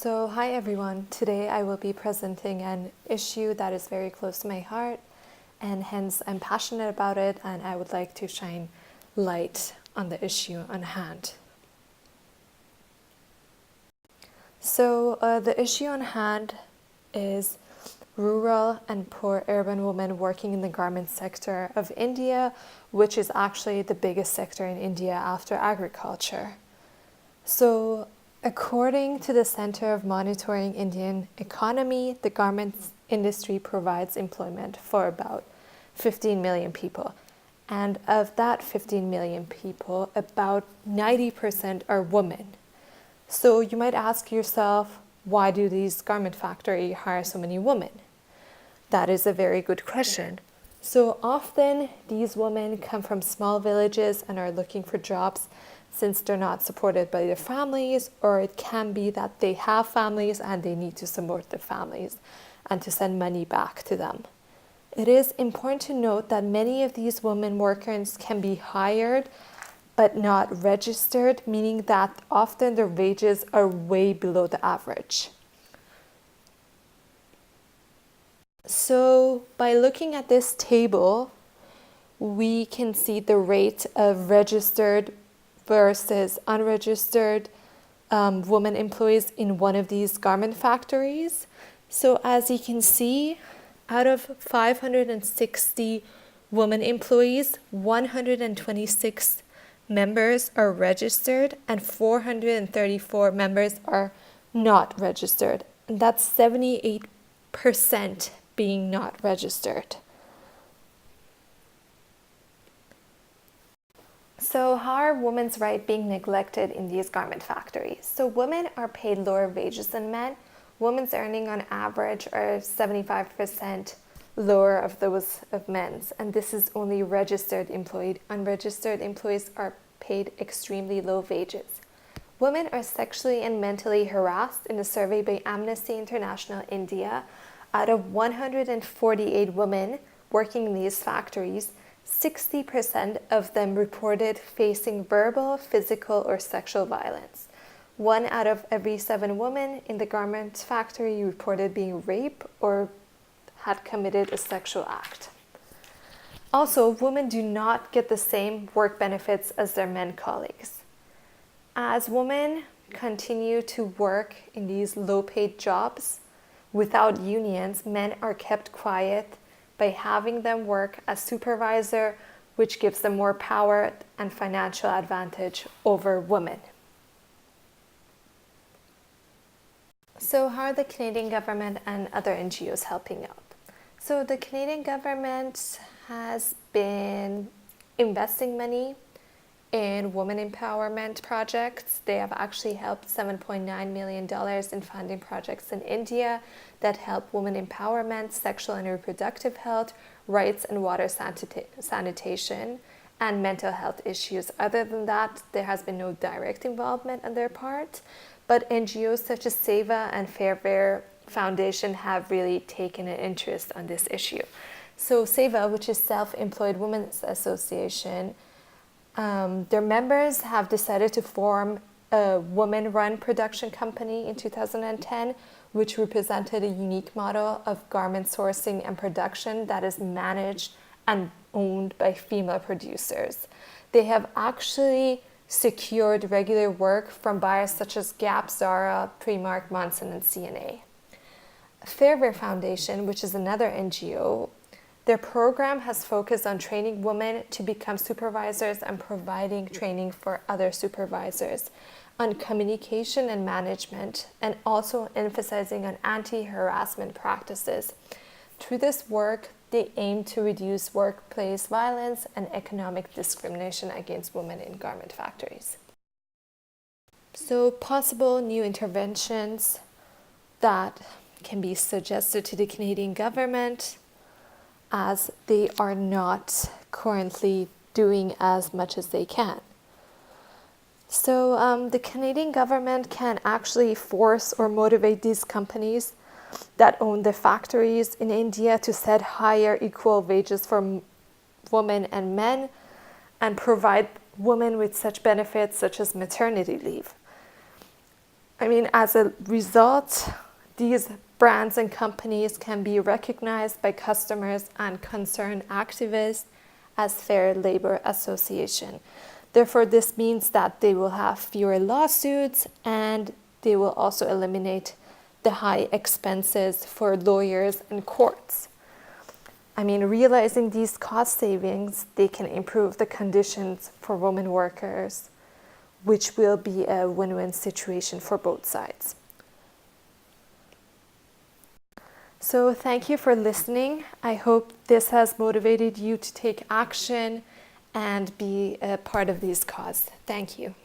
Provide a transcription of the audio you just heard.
Hi everyone. Today I will be presenting an issue that is very close to my heart, and hence I'm passionate about it, and I would like to shine light on the issue on hand. The issue on hand is rural and poor urban women working in the garment sector of India, which is actually the biggest sector in India after agriculture. According to the Center of Monitoring Indian Economy, the garments industry provides employment for about 15 million people. And of that 15 million people, about 90% are women. So you might ask yourself, why do these garment factories hire so many women? That is a very good question. So often these women come from small villages and are looking for jobs since they're not supported by their families, or it can be that they have families and they need to support their families and to send money back to them. It is important to note that many of these women workers can be hired but not registered, meaning that often their wages are way below the average. So by looking at this table, we can see the rate of registered versus unregistered women employees in one of these garment factories. So as you can see, out of 560 women employees, 126 members are registered and 434 members are not registered. And that's 78% being not registered. So how are women's rights being neglected in these garment factories? So women are paid lower wages than men. Women's earning on average are 75% lower of those of men's, and this is only registered employed. Unregistered employees are paid extremely low wages. Women are sexually and mentally harassed. In a survey by Amnesty International India, out of 148 women working in these factories, 60% of them reported facing verbal, physical, or sexual violence. 1 out of every 7 women in the garment factory reported being raped or had committed a sexual act. Also, women do not get the same work benefits as their men colleagues. As women continue to work in these low-paid jobs without unions, men are kept quiet by having them work as supervisor, which gives them more power and financial advantage over women. So how are the Canadian government and other NGOs helping out? So the Canadian government has been investing money in women empowerment projects. They have actually helped $7.9 million in funding projects in India that help women empowerment, sexual and reproductive health, rights and water sanitation, and mental health issues. Other than that, there has been no direct involvement on their part, but NGOs such as SEVA and Fairwear Foundation have really taken an interest on this issue. So SEVA, which is Self-Employed Women's Association, their members have decided to form a women-run production company in 2010, which represented a unique model of garment sourcing and production that is managed and owned by female producers. They have actually secured regular work from buyers such as Gap, Zara, Primark, Monson, and CNA. Fairwear Foundation, which is another NGO, their program has focused on training women to become supervisors and providing training for other supervisors on communication and management, and also emphasizing on anti-harassment practices. Through this work, they aim to reduce workplace violence and economic discrimination against women in garment factories. So possible new interventions that can be suggested to the Canadian government, as they are not currently doing as much as they can. So the Canadian government can actually force or motivate these companies that own the factories in India to set higher equal wages for women and men and provide women with such benefits such as maternity leave. As a result, these brands and companies can be recognized by customers and concerned activists as fair labor association. Therefore, this means that they will have fewer lawsuits and they will also eliminate the high expenses for lawyers and courts. Realizing these cost savings, they can improve the conditions for women workers, which will be a win-win situation for both sides. So thank you for listening. I hope this has motivated you to take action and be a part of this cause. Thank you.